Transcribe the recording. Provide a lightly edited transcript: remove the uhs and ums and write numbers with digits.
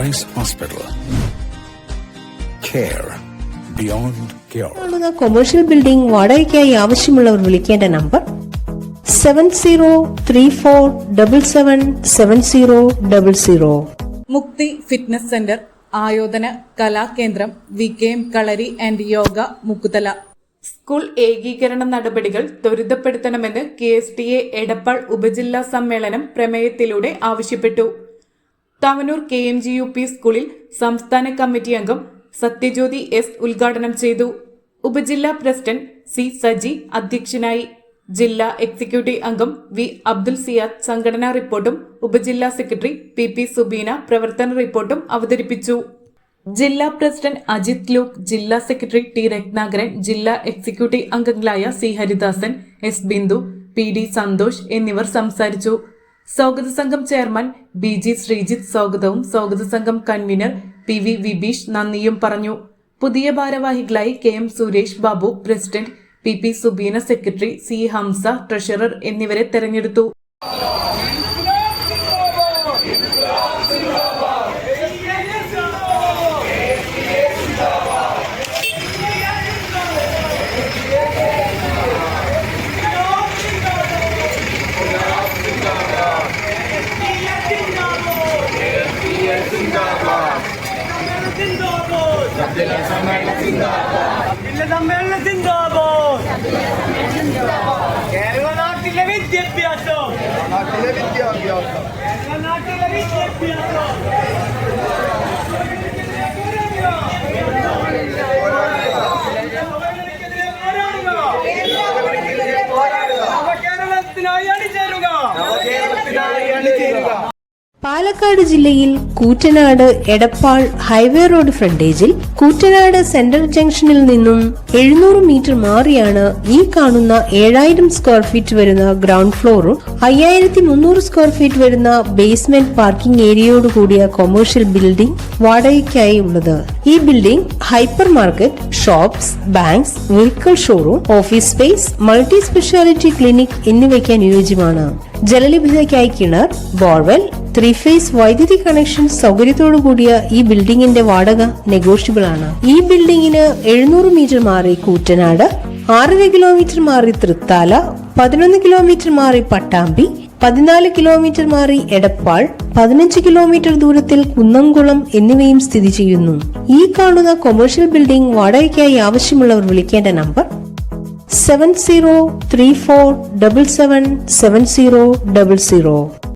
Rice Hospital. Care beyond cure. Commercial building വാടകയ്ക്കായി ആവശ്യമുള്ളവർ വിളിക്കേണ്ട നമ്പർ 7034777000. മുക്തി ഫിറ്റ്നസ് സെന്റർ, ആയോധന കലാകേന്ദ്രം, VKM Kalari and yoga, Mukkuthala. School ഏകീകരണ നടപടികൾ ത്വരിതപ്പെടുത്തണമെന്ന് KSTA എടപ്പാൾ ഉപജില്ലാ സമ്മേളനം പ്രമേയത്തിലൂടെ ആവശ്യപ്പെട്ടു. തവനൂർ KMGUP സ്കൂളിൽ സംസ്ഥാന കമ്മിറ്റി അംഗം സത്യജ്യോതി S ഉദ്ഘാടനം ചെയ്തു. ഉപജില്ലാ പ്രസിഡന്റ് C സജി അധ്യക്ഷനായി. ജില്ലാ എക്സിക്യൂട്ടീവ് അംഗം V അബ്ദുൽ സിയാദ് സംഘടനാ റിപ്പോർട്ടും ഉപജില്ലാ സെക്രട്ടറി PP സുബീന പ്രവർത്തന റിപ്പോർട്ടും അവതരിപ്പിച്ചു. ജില്ലാ പ്രസിഡന്റ് അജിത് ലൂക്ക്, ജില്ലാ സെക്രട്ടറി T രത്നാകരൻ, ജില്ലാ എക്സിക്യൂട്ടീവ് അംഗങ്ങളായ C Haridasan, S Bindu, PD Santhosh എന്നിവർ സംസാരിച്ചു. സ്വാഗത സംഘം ചെയർമാൻ BG ശ്രീജിത്ത് സ്വാഗതവും സ്വാഗത സംഘം കൺവീനർ PV വിബീഷ് നന്ദിയും പറഞ്ഞു. പുതിയ ഭാരവാഹികളായി KM Suresh Babu president, PP Subeena secretary, C Hamsa treasurer എന്നിവരെ തെരഞ്ഞെടുത്തു. കേരള നാട്ടിലെ വിദ്യാഭ്യാസം കേരളത്തിനായി അണിചേരുക. പാലക്കാട് ജില്ലയിൽ കൂറ്റനാട് എടപ്പാൾ ഹൈവേ റോഡ് ഫ്രണ്ടേജിൽ കൂറ്റനാട് സെൻട്രൽ ജംഗ്ഷനിൽ നിന്നും 700 മീറ്റർ മാറിയാണ് ഈ കാണുന്ന 7000 സ്ക്വയർ ഫീറ്റ് വരുന്ന ഗ്രൗണ്ട് ഫ്ലോറും 5300 സ്ക്വയർ ഫീറ്റ് വരുന്ന ബേസ്മെന്റ് പാർക്കിംഗ് ഏരിയയോട് കൂടിയ കൊമേഴ്ഷ്യൽ ബിൽഡിംഗ് വാടകയ്ക്കായി ഉള്ളത്. ഈ building hyper market, shops, banks, vehicle showroom, office space, multi speciality clinic എന്നിവയ്ക്ക് അനുയോജ്യമാണ്. ജലലഭ്യതയ്ക്കായി കിണർ, ബോർവെൽ, 3-ഫേസ് വൈദ്യുതി കണക്ഷൻ സൗകര്യത്തോടു കൂടിയ ഈ ബിൽഡിംഗിന്റെ വാടക നെഗോഷ്യബിൾ ആണ്. ഈ ബിൽഡിംഗിന് 700 മീറ്റർ മാറി കൂറ്റനാട്, 6 കിലോമീറ്റർ മാറി തൃത്താല, 11 കിലോമീറ്റർ മാറി പട്ടാമ്പി, 14 കിലോമീറ്റർ മാറി എടപ്പാൾ, 15 കിലോമീറ്റർ ദൂരത്തിൽ കുന്നംകുളം എന്നിവയും സ്ഥിതി ചെയ്യുന്നു. ഈ കാണുന്ന കൊമേഴ്ഷ്യൽ ബിൽഡിംഗ് വാടകയ്ക്കായി ആവശ്യമുള്ളവർ വിളിക്കേണ്ട നമ്പർ 7034777000.